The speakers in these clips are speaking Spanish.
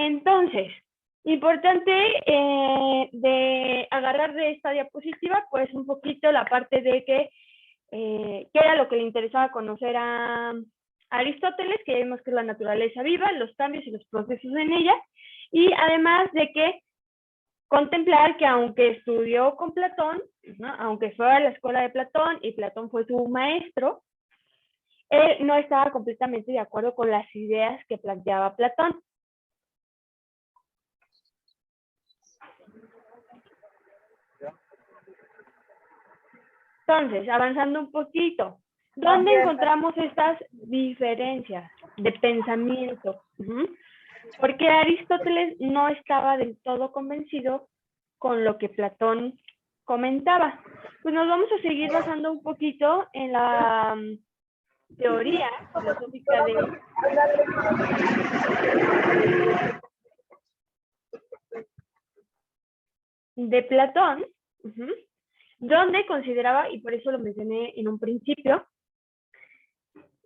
Entonces, importante de agarrar de esta diapositiva, pues un poquito la parte de que qué era lo que le interesaba conocer a Aristóteles, que ya vimos que es la naturaleza viva, los cambios y los procesos en ella, y además de que contemplar que aunque estudió con Platón, ¿no? Aunque fue a la escuela de Platón y Platón fue su maestro, él no estaba completamente de acuerdo con las ideas que planteaba Platón. Entonces, avanzando un poquito, ¿dónde encontramos estas diferencias de pensamiento? Porque Aristóteles no estaba del todo convencido con lo que Platón comentaba. Pues nos vamos a seguir basando un poquito en la teoría filosófica de Platón, donde consideraba, y por eso lo mencioné en un principio,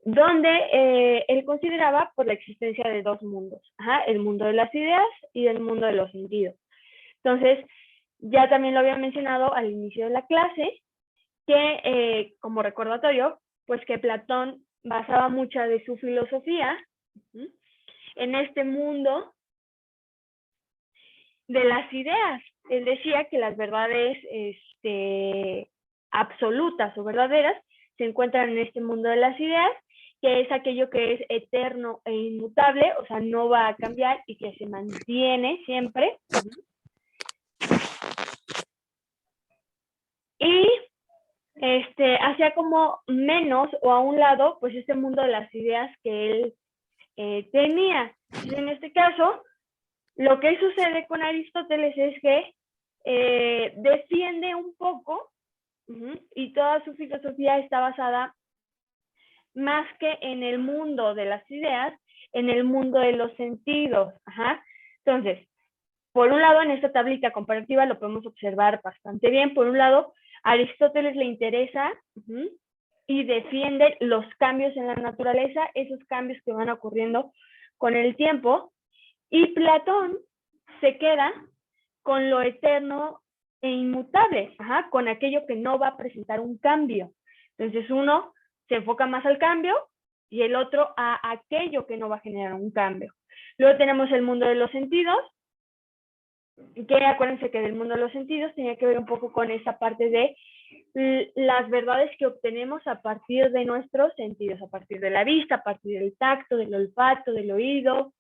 donde él consideraba por la existencia de dos mundos, el mundo de las ideas y el mundo de los sentidos. Entonces, ya también lo había mencionado al inicio de la clase, que como recordatorio, pues que Platón basaba mucha de su filosofía en este mundo de las ideas. Él decía que las verdades absolutas o verdaderas se encuentran en este mundo de las ideas, que es aquello que es eterno e inmutable, o sea, no va a cambiar y que se mantiene siempre. Y hacía como menos o a un lado, pues este mundo de las ideas que él tenía. Entonces, en este caso, lo que sucede con Aristóteles es que defiende un poco y toda su filosofía está basada más que en el mundo de las ideas, en el mundo de los sentidos. Entonces, por un lado, en esta tablita comparativa lo podemos observar bastante bien. Por un lado, a Aristóteles le interesa y defiende los cambios en la naturaleza, esos cambios que van ocurriendo con el tiempo. Y Platón se queda con lo eterno e inmutable, con aquello que no va a presentar un cambio. Entonces uno se enfoca más al cambio y el otro a aquello que no va a generar un cambio. Luego tenemos el mundo de los sentidos, que acuérdense que del mundo de los sentidos tenía que ver un poco con esa parte de las verdades que obtenemos a partir de nuestros sentidos, a partir de la vista, a partir del tacto, del olfato, del oído.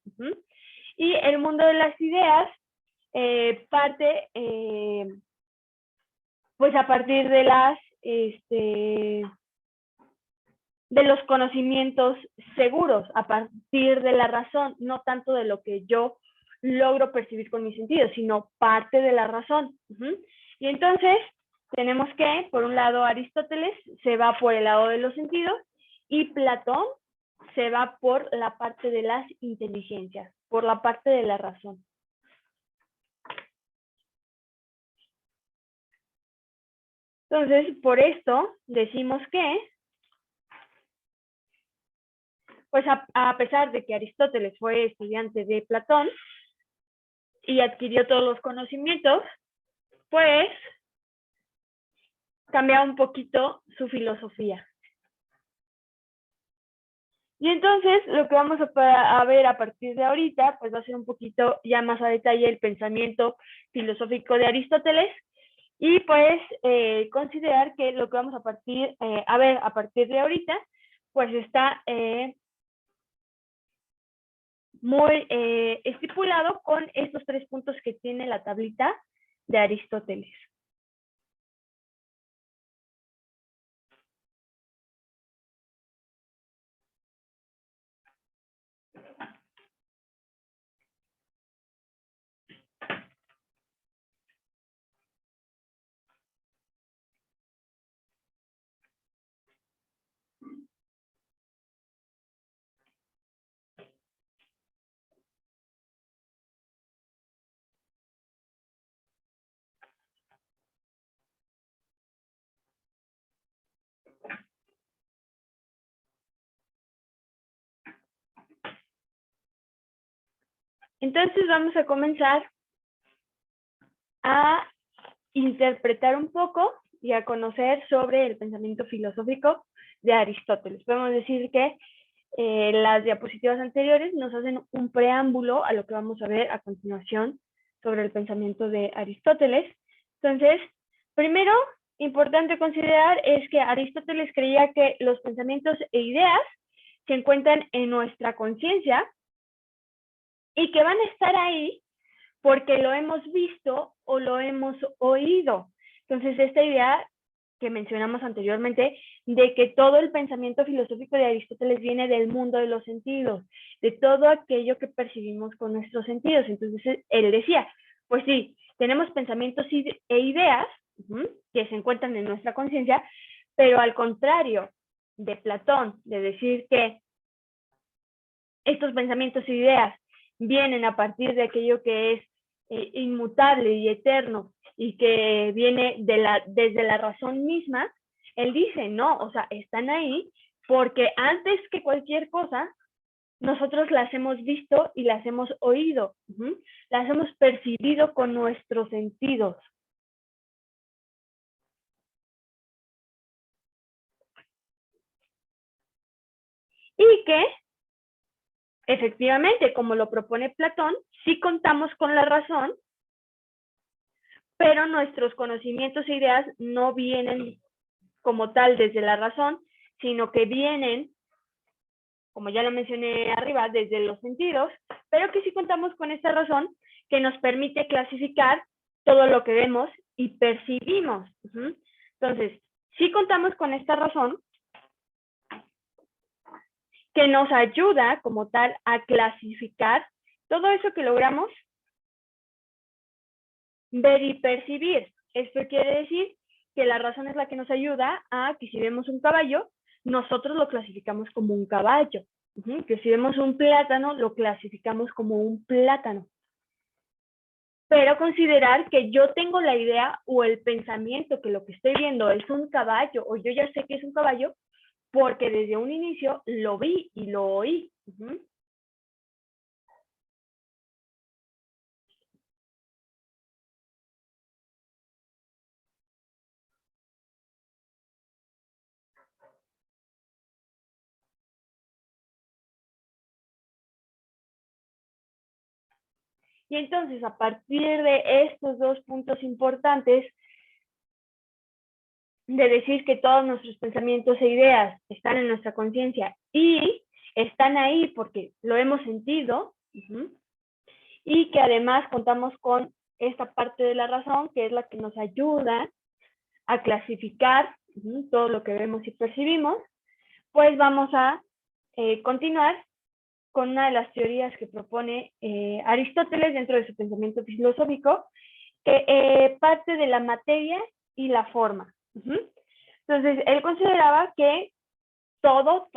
Y el mundo de las ideas parte pues a partir de las de los conocimientos seguros, a partir de la razón, no tanto de lo que yo logro percibir con mis sentidos, sino parte de la razón. Y entonces tenemos que, por un lado, Aristóteles se va por el lado de los sentidos y Platón se va por la parte de las inteligencias, por la parte de la razón. Entonces, por esto decimos que, pues a pesar de que Aristóteles fue estudiante de Platón y adquirió todos los conocimientos, pues cambiaba un poquito su filosofía. Y entonces lo que vamos a ver a partir de ahorita, pues va a ser un poquito ya más a detalle el pensamiento filosófico de Aristóteles y pues considerar que lo que vamos a ver a partir de ahorita, pues está muy estipulado con estos 3 puntos que tiene la tablita de Aristóteles. Entonces vamos a comenzar a interpretar un poco y a conocer sobre el pensamiento filosófico de Aristóteles. Podemos decir que las diapositivas anteriores nos hacen un preámbulo a lo que vamos a ver a continuación sobre el pensamiento de Aristóteles. Entonces, primero, importante considerar es que Aristóteles creía que los pensamientos e ideas se encuentran en nuestra conciencia y que van a estar ahí porque lo hemos visto o lo hemos oído. Entonces, esta idea que mencionamos anteriormente, de que todo el pensamiento filosófico de Aristóteles viene del mundo de los sentidos, de todo aquello que percibimos con nuestros sentidos. Entonces, él decía, pues sí, tenemos pensamientos e ideas que se encuentran en nuestra conciencia, pero al contrario de Platón, de decir que estos pensamientos e ideas vienen a partir de aquello que es inmutable y eterno y que viene desde la razón misma, él dice, no, o sea, están ahí porque antes que cualquier cosa, nosotros las hemos visto y las hemos oído, las hemos percibido con nuestros sentidos. Y que, efectivamente, como lo propone Platón, sí contamos con la razón, pero nuestros conocimientos e ideas no vienen como tal desde la razón, sino que vienen, como ya lo mencioné arriba, desde los sentidos, pero que sí contamos con esta razón que nos permite clasificar todo lo que vemos y percibimos. Entonces, sí contamos con esta razón que nos ayuda como tal a clasificar todo eso que logramos ver y percibir. Esto quiere decir que la razón es la que nos ayuda a que si vemos un caballo, nosotros lo clasificamos como un caballo. Que si vemos un plátano, lo clasificamos como un plátano. Pero considerar que yo tengo la idea o el pensamiento que lo que estoy viendo es un caballo, o yo ya sé que es un caballo, porque desde un inicio lo vi y lo oí. Y entonces, a partir de estos dos puntos importantes, de decir que todos nuestros pensamientos e ideas están en nuestra conciencia y están ahí porque lo hemos sentido, y que además contamos con esta parte de la razón, que es la que nos ayuda a clasificar todo lo que vemos y percibimos, pues vamos a continuar con una de las teorías que propone Aristóteles dentro de su pensamiento filosófico, que parte de la materia y la forma. Entonces, él consideraba que todo,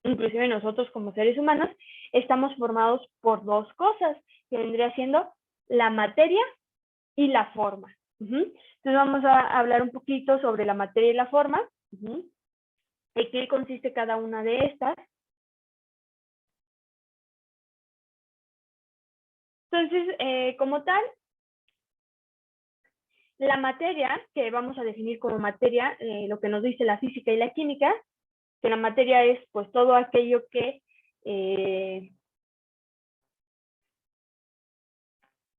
inclusive nosotros como seres humanos, estamos formados por dos cosas, que vendría siendo la materia y la forma. Entonces vamos a hablar un poquito sobre la materia y la forma, de qué consiste cada una de estas. Entonces, como tal, la materia, que vamos a definir como materia, lo que nos dice la física y la química, que la materia es pues todo aquello que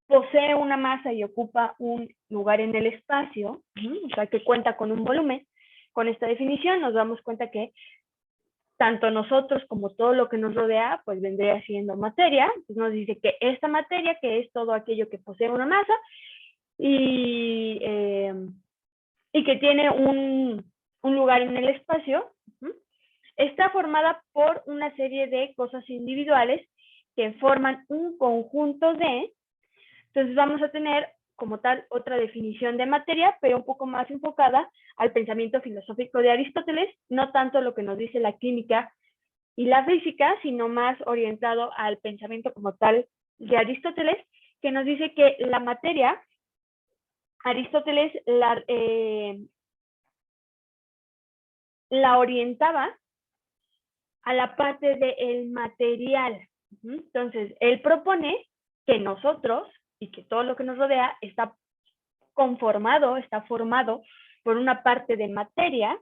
posee una masa y ocupa un lugar en el espacio, o sea, que cuenta con un volumen. Con esta definición nos damos cuenta que tanto nosotros como todo lo que nos rodea, pues vendría siendo materia. Pues nos dice que esta materia, que es todo aquello que posee una masa y que tiene un lugar en el espacio, está formada por una serie de cosas individuales que forman un conjunto de. Entonces vamos a tener como tal otra definición de materia, pero un poco más enfocada al pensamiento filosófico de Aristóteles, no tanto lo que nos dice la química y la física, sino más orientado al pensamiento como tal de Aristóteles, que nos dice que la materia, Aristóteles la orientaba a la parte del material. Entonces, él propone que nosotros y que todo lo que nos rodea está conformado, está formado por una parte de materia,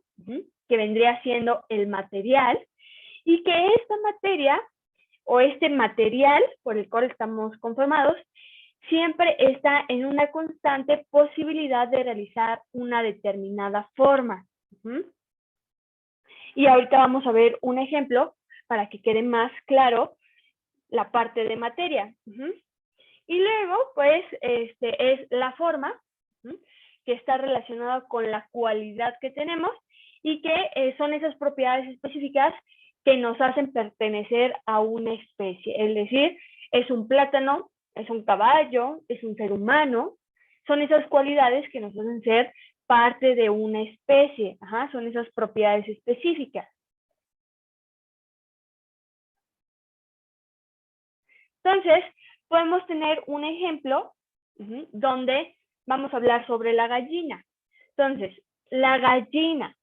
que vendría siendo el material, y que esta materia o este material por el cual estamos conformados siempre está en una constante posibilidad de realizar una determinada forma. Y ahorita vamos a ver un ejemplo para que quede más claro la parte de materia. Y luego, pues, es la forma, que está relacionada con la cualidad que tenemos y que son esas propiedades específicas que nos hacen pertenecer a una especie. Es decir, es un plátano, es un caballo, es un ser humano. Son esas cualidades que nos hacen ser parte de una especie. Son esas propiedades específicas. Entonces, podemos tener un ejemplo donde vamos a hablar sobre la gallina. Entonces, la gallina,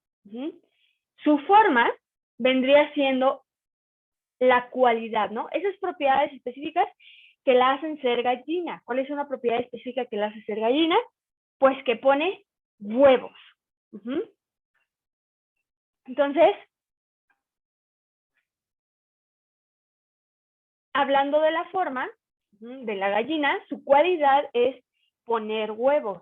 su forma vendría siendo la cualidad, ¿no? Esas propiedades específicas que la hacen ser gallina. ¿Cuál es una propiedad específica que la hace ser gallina? Pues que pone huevos. Entonces, hablando de la forma de la gallina, su cualidad es poner huevos.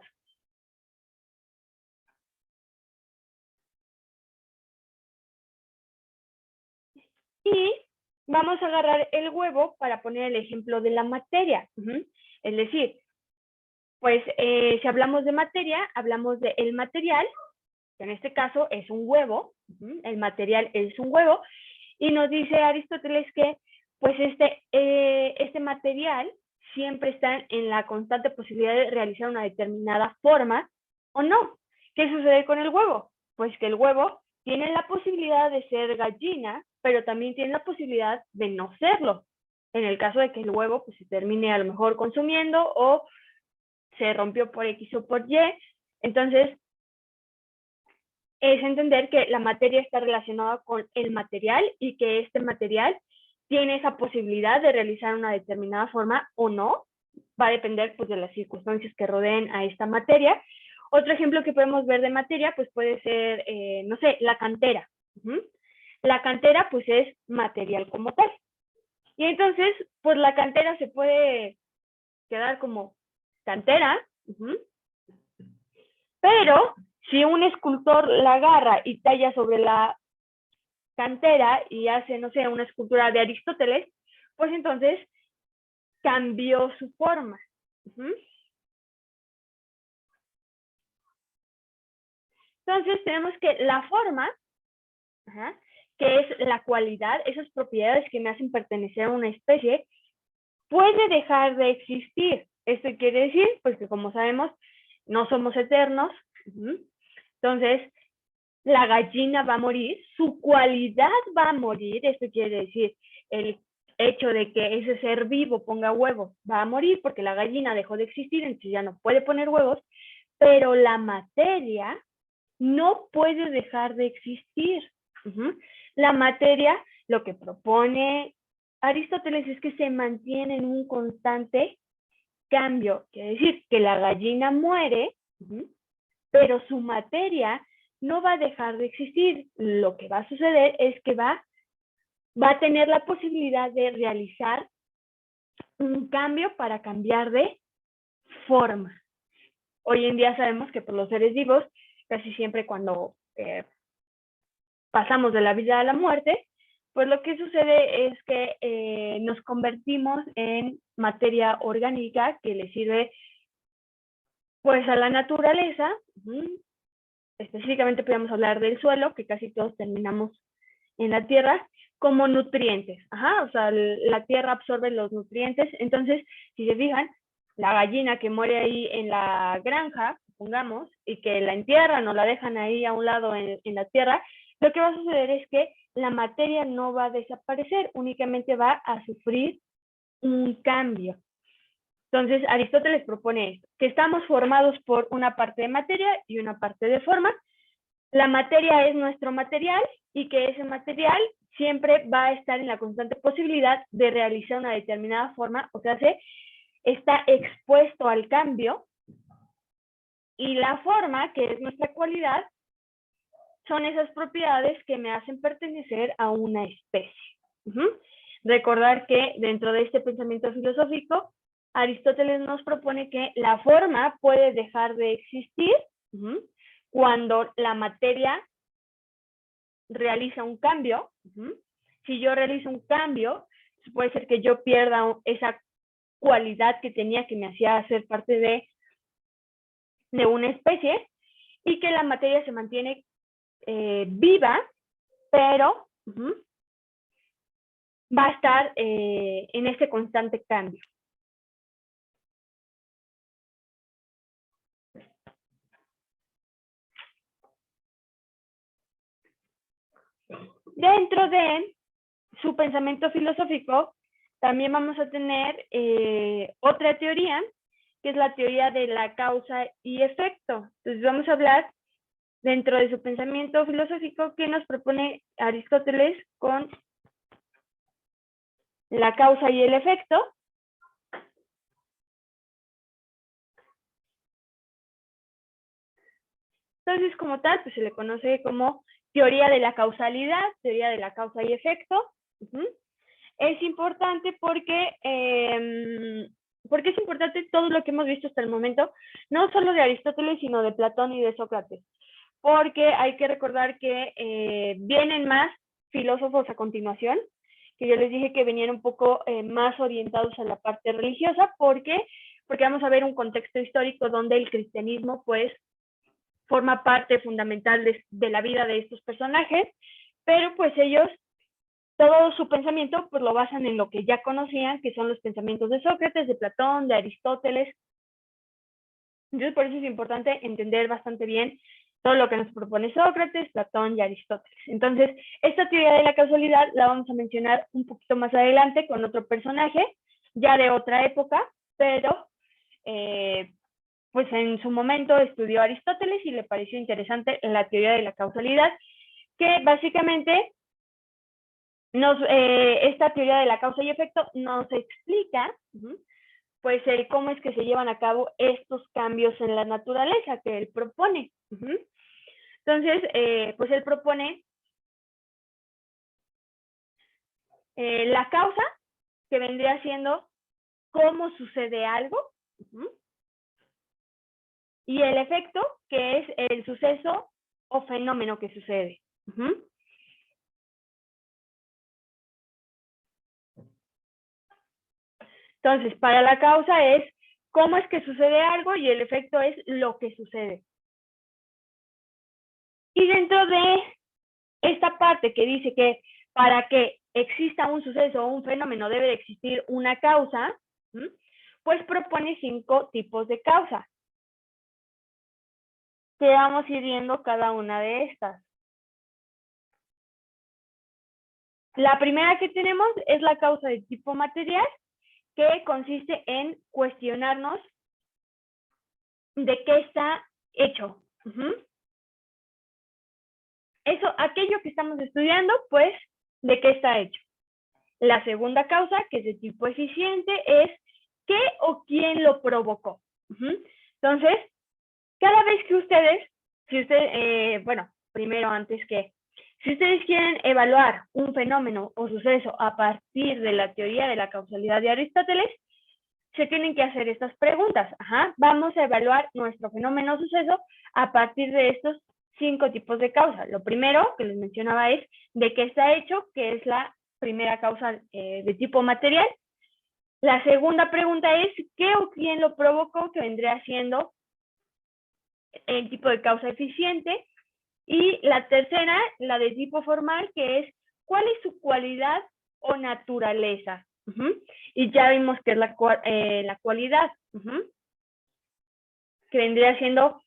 Y vamos a agarrar el huevo para poner el ejemplo de la materia. Es decir, pues si hablamos de materia, hablamos del material, que en este caso es un huevo. El material es un huevo. Y nos dice Aristóteles que pues este material siempre está en la constante posibilidad de realizar una determinada forma o no. ¿Qué sucede con el huevo? Pues que el huevo tiene la posibilidad de ser gallina, pero también tiene la posibilidad de no serlo. En el caso de que el huevo pues, se termine a lo mejor consumiendo o se rompió por X o por Y. Entonces, es entender que la materia está relacionada con el material y que este material tiene esa posibilidad de realizar una determinada forma o no. Va a depender pues, de las circunstancias que rodeen a esta materia. Otro ejemplo que podemos ver de materia pues puede ser, no sé, la cantera. La cantera pues es material como tal. Y entonces, pues la cantera se puede quedar como cantera, pero si un escultor la agarra y talla sobre la cantera y hace, no sé, una escultura de Aristóteles, pues entonces cambió su forma. Entonces tenemos que la forma, que es la cualidad, esas propiedades que me hacen pertenecer a una especie, puede dejar de existir. Esto quiere decir, pues que como sabemos, no somos eternos. Entonces, la gallina va a morir, su cualidad va a morir. Esto quiere decir, el hecho de que ese ser vivo ponga huevos va a morir porque la gallina dejó de existir, entonces ya no puede poner huevos, pero la materia no puede dejar de existir. La materia, lo que propone Aristóteles es que se mantiene en un constante cambio, quiere decir que la gallina muere, pero su materia no va a dejar de existir. Lo que va a suceder es que va a tener la posibilidad de realizar un cambio para cambiar de forma. Hoy en día sabemos que por los seres vivos, casi siempre cuando pasamos de la vida a la muerte, pues lo que sucede es que nos convertimos en materia orgánica que le sirve pues a la naturaleza. Específicamente podemos hablar del suelo, que casi todos terminamos en la tierra, como nutrientes. O sea, la tierra absorbe los nutrientes. Entonces, si se fijan, la gallina que muere ahí en la granja, pongamos, y que la entierran o la dejan ahí a un lado en la tierra, lo que va a suceder es que la materia no va a desaparecer, únicamente va a sufrir un cambio. Entonces, Aristóteles propone esto, que estamos formados por una parte de materia y una parte de forma. La materia es nuestro material y que ese material siempre va a estar en la constante posibilidad de realizar una determinada forma, o sea, está expuesto al cambio, y la forma, que es nuestra cualidad, son esas propiedades que me hacen pertenecer a una especie. Recordar que dentro de este pensamiento filosófico, Aristóteles nos propone que la forma puede dejar de existir cuando la materia realiza un cambio. Si yo realizo un cambio, puede ser que yo pierda esa cualidad que tenía, que me hacía ser parte de una especie, y que la materia se mantiene viva, pero va a estar en este constante cambio. Dentro de su pensamiento filosófico, también vamos a tener otra teoría, que es la teoría de la causa y efecto. Entonces vamos a hablar dentro de su pensamiento filosófico que nos propone Aristóteles con la causa y el efecto. Entonces, como tal, pues se le conoce como teoría de la causalidad, teoría de la causa y efecto. Es importante porque es importante todo lo que hemos visto hasta el momento, no solo de Aristóteles, sino de Platón y de Sócrates, porque hay que recordar que vienen más filósofos a continuación, que yo les dije que venían un poco más orientados a la parte religiosa, porque vamos a ver un contexto histórico donde el cristianismo pues forma parte fundamental de la vida de estos personajes, pero pues ellos, todo su pensamiento pues lo basan en lo que ya conocían, que son los pensamientos de Sócrates, de Platón, de Aristóteles. Entonces por eso es importante entender bastante bien todo lo que nos propone Sócrates, Platón y Aristóteles. Entonces, esta teoría de la causalidad la vamos a mencionar un poquito más adelante con otro personaje, ya de otra época, pero pues en su momento estudió Aristóteles y le pareció interesante la teoría de la causalidad, que básicamente esta teoría de la causa y efecto nos explica pues cómo es que se llevan a cabo estos cambios en la naturaleza que él propone. Entonces, pues él propone la causa, que vendría siendo cómo sucede algo, y el efecto, que es el suceso o fenómeno que sucede. Entonces, para la causa es cómo es que sucede algo y el efecto es lo que sucede. Y dentro de esta parte que dice que para que exista un suceso o un fenómeno debe de existir una causa, pues propone 5 tipos de causa, que vamos a ir viendo cada una de estas. La primera que tenemos es la causa de tipo material, que consiste en cuestionarnos de qué está hecho. Eso, aquello que estamos estudiando, pues, ¿de qué está hecho? La segunda causa, que es de tipo eficiente, es qué o quién lo provocó. Entonces, cada vez que ustedes, bueno, primero antes que, si ustedes quieren evaluar un fenómeno o suceso a partir de la teoría de la causalidad de Aristóteles, se tienen que hacer estas preguntas. Vamos a evaluar nuestro fenómeno o suceso a partir de estos 5 tipos de causa. Lo primero que les mencionaba es de qué está hecho, que es la primera causa de tipo material. La segunda pregunta es qué o quién lo provocó, que vendría siendo el tipo de causa eficiente. Y la tercera, la de tipo formal, que es cuál es su cualidad o naturaleza. Y ya vimos que es la cualidad, que vendría siendo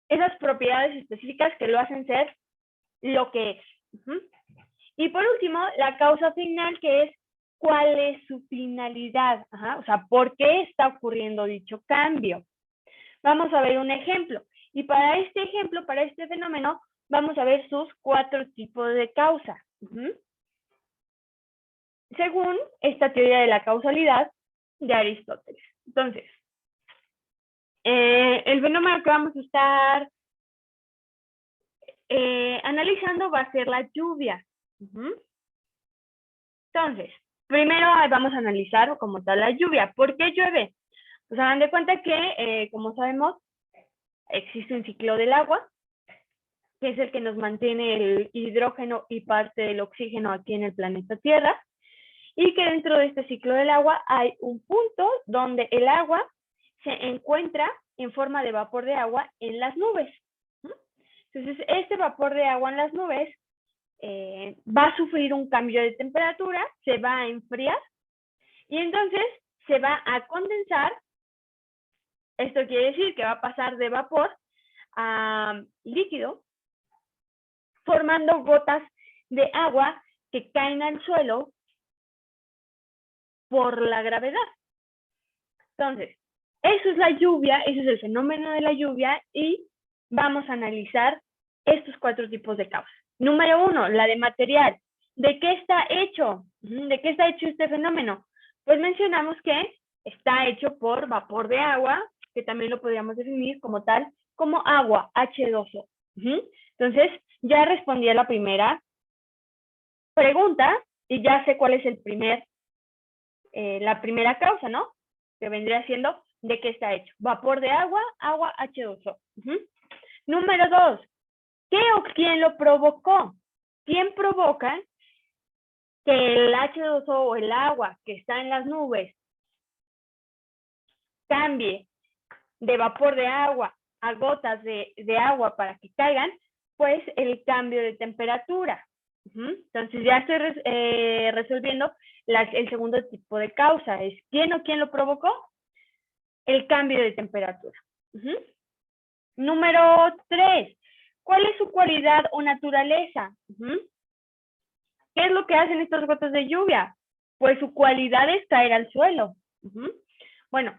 esas propiedades específicas que lo hacen ser lo que es. Y por último, la causa final, que es cuál es su finalidad, o sea, ¿por qué está ocurriendo dicho cambio? Vamos a ver un ejemplo. Y para este ejemplo, para este fenómeno, vamos a ver sus 4 tipos de causa. Según esta teoría de la causalidad de Aristóteles. Entonces, el fenómeno que vamos a estar analizando va a ser la lluvia. Entonces, primero vamos a analizar como tal la lluvia. ¿Por qué llueve? Pues hagan de cuenta que, como sabemos, existe un ciclo del agua, que es el que nos mantiene el hidrógeno y parte del oxígeno aquí en el planeta Tierra, y que dentro de este ciclo del agua hay un punto donde el agua se encuentra en forma de vapor de agua en las nubes. Entonces, este vapor de agua en las nubes va a sufrir un cambio de temperatura, se va a enfriar y entonces se va a condensar. Esto quiere decir que va a pasar de vapor a líquido, formando gotas de agua que caen al suelo por la gravedad. Entonces, eso es la lluvia, ese es el fenómeno de la lluvia y vamos a analizar estos 4 tipos de causas. Número 1, la de material. ¿De qué está hecho? ¿De qué está hecho este fenómeno? Pues mencionamos que está hecho por vapor de agua, que también lo podríamos definir como tal, como agua, H2O. Entonces, ya respondí a la primera pregunta y ya sé cuál es la primera causa, ¿no? Que vendría siendo de qué está hecho. Vapor de agua, agua H2O. Número 2, ¿qué o quién lo provocó? ¿Quién provoca que el H2O o el agua que está en las nubes cambie de vapor de agua a gotas de agua para que caigan? Pues el cambio de temperatura. Entonces ya estoy resolviendo el segundo tipo de causa. Es ¿quién o quién lo provocó? El cambio de temperatura. Número 3. ¿Cuál es su cualidad o naturaleza? ¿Qué es lo que hacen estas gotas de lluvia? Pues su cualidad es caer al suelo. Bueno,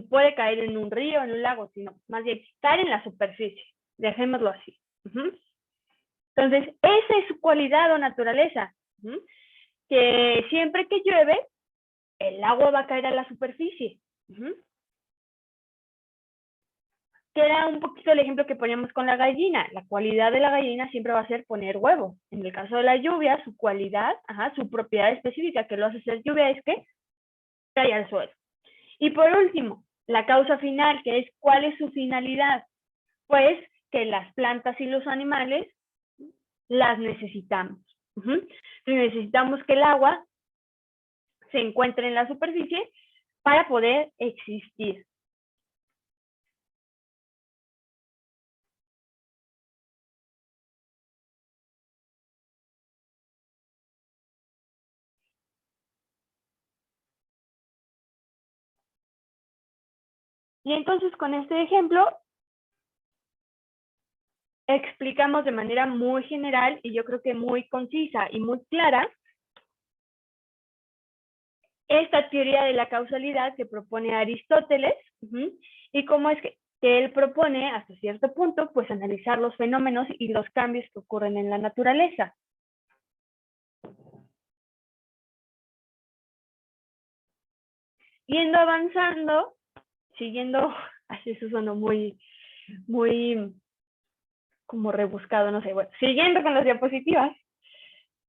puede caer en un río, en un lago, sino más bien caer en la superficie. Dejémoslo así. Entonces, esa es su cualidad o naturaleza. Que siempre que llueve, el agua va a caer a la superficie. Que era un poquito el ejemplo que poníamos con la gallina. La cualidad de la gallina siempre va a ser poner huevo. En el caso de la lluvia, su cualidad, su propiedad específica que lo hace ser lluvia es que cae al suelo. Y por último, la causa final, que es ¿cuál es su finalidad? Pues que las plantas y los animales las necesitamos. Necesitamos que el agua se encuentre en la superficie para poder existir. Y entonces con este ejemplo explicamos de manera muy general y yo creo que muy concisa y muy clara esta teoría de la causalidad que propone Aristóteles y cómo es que él propone hasta cierto punto pues analizar los fenómenos y los cambios que ocurren en la naturaleza. Yendo avanzando, siguiendo, así eso sonó muy como rebuscado, no sé, bueno, siguiendo con las diapositivas,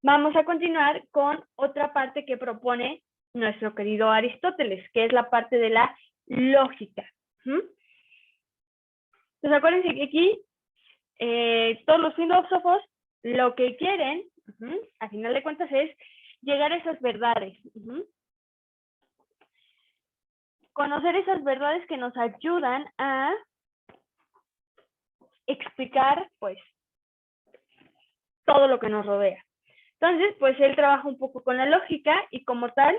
vamos a continuar con otra parte que propone nuestro querido Aristóteles, que es la parte de la lógica. Entonces, acuérdense que aquí todos los filósofos lo que quieren, a final de cuentas, es llegar a esas verdades. Conocer esas verdades que nos ayudan a explicar, pues, todo lo que nos rodea. Entonces, pues él trabaja un poco con la lógica y como tal,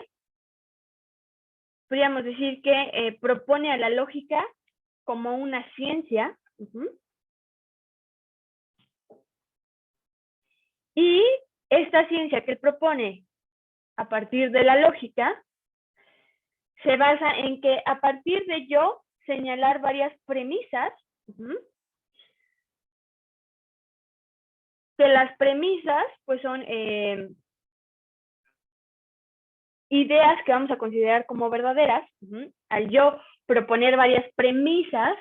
podríamos decir que propone a la lógica como una ciencia. Y esta ciencia que él propone a partir de la lógica se basa en que a partir de yo señalar varias premisas, que las premisas pues son ideas que vamos a considerar como verdaderas. Al yo proponer varias premisas,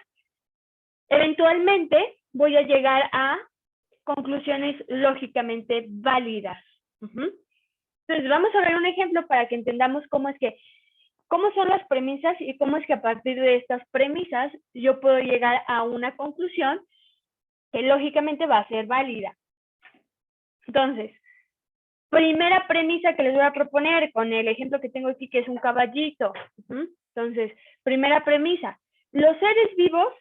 eventualmente voy a llegar a conclusiones lógicamente válidas. Entonces, vamos a ver un ejemplo para que entendamos cómo son las premisas y cómo es que a partir de estas premisas yo puedo llegar a una conclusión que lógicamente va a ser válida. Entonces, primera premisa que les voy a proponer con el ejemplo que tengo aquí, que es un caballito. Entonces, primera premisa, los seres vivos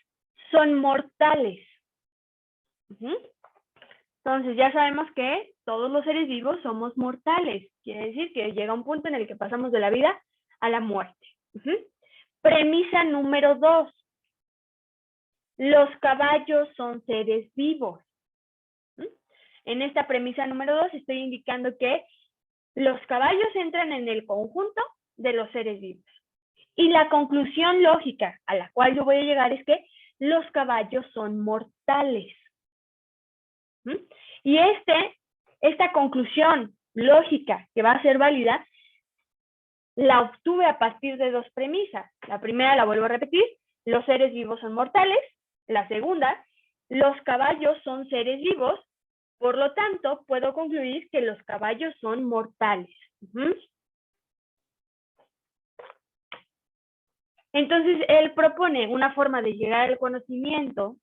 son mortales. Entonces, ya sabemos que todos los seres vivos somos mortales. Quiere decir que llega un punto en el que pasamos de la vida a la muerte. Premisa número 2. Los caballos son seres vivos. En esta premisa número 2 estoy indicando que los caballos entran en el conjunto de los seres vivos. Y la conclusión lógica a la cual yo voy a llegar es que los caballos son mortales. Y esta conclusión lógica que va a ser válida, la obtuve a partir de dos premisas. La primera la vuelvo a repetir, los seres vivos son mortales. La segunda, los caballos son seres vivos. Por lo tanto, puedo concluir que los caballos son mortales. Entonces, él propone una forma de llegar al conocimiento,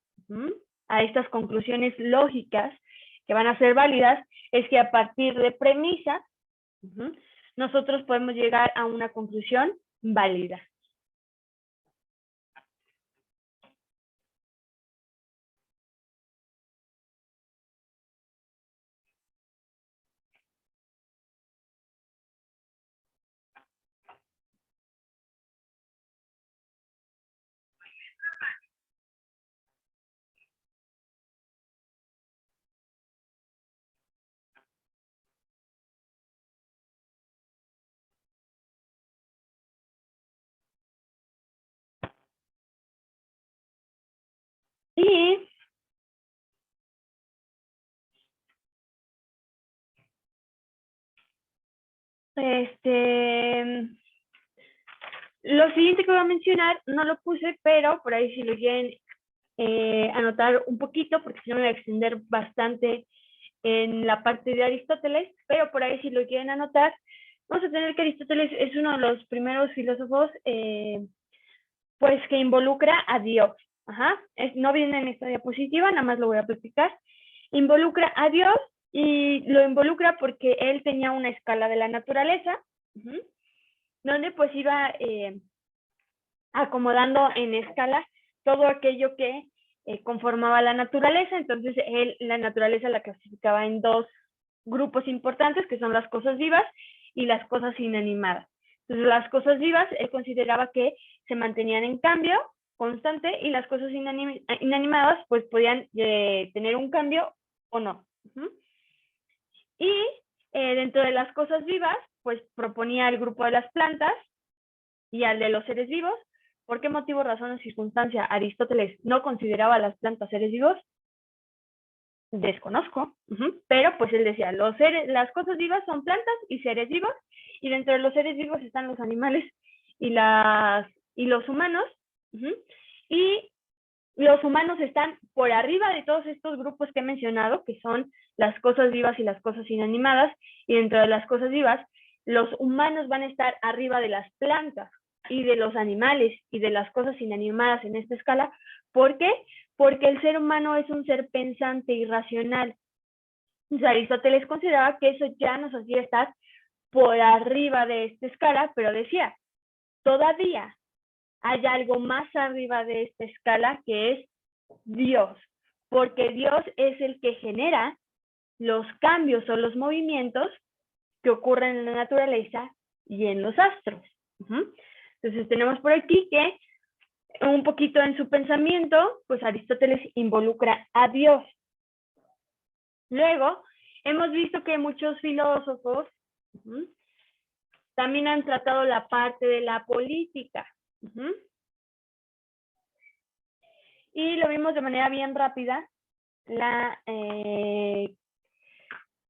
a estas conclusiones lógicas que van a ser válidas, es que a partir de premisas, nosotros podemos llegar a una conclusión válida. Y lo siguiente que voy a mencionar, no lo puse, pero por ahí si lo quieren anotar un poquito, porque si no me voy a extender bastante en la parte de Aristóteles, pero por ahí si lo quieren anotar, vamos a tener que Aristóteles es uno de los primeros filósofos pues que involucra a Dios. No viene en esta diapositiva, nada más lo voy a platicar. Involucra a Dios y lo involucra porque él tenía una escala de la naturaleza, donde pues iba acomodando en escala todo aquello que conformaba la naturaleza. Entonces él la naturaleza la clasificaba en dos grupos importantes, que son las cosas vivas y las cosas inanimadas. Entonces las cosas vivas él consideraba que se mantenían en cambio constante y las cosas inanimadas pues podían tener un cambio o no. Y dentro de las cosas vivas pues proponía el grupo de las plantas y al de los seres vivos. ¿Por qué motivo, razón o circunstancia Aristóteles no consideraba a las plantas seres vivos? Desconozco, pero pues él decía, las cosas vivas son plantas y seres vivos, y dentro de los seres vivos están los animales y los humanos, y los humanos están por arriba de todos estos grupos que he mencionado, que son las cosas vivas y las cosas inanimadas, y dentro de las cosas vivas, los humanos van a estar arriba de las plantas y de los animales y de las cosas inanimadas en esta escala. ¿Por qué? Porque el ser humano es un ser pensante y racional. Entonces, Aristóteles consideraba que eso ya nos hacía estar por arriba de esta escala, pero decía, todavía hay algo más arriba de esta escala que es Dios, porque Dios es el que genera los cambios o los movimientos que ocurren en la naturaleza y en los astros. Entonces tenemos por aquí que un poquito en su pensamiento, pues Aristóteles involucra a Dios. Luego, hemos visto que muchos filósofos también han tratado la parte de la política. Y lo vimos de manera bien rápida,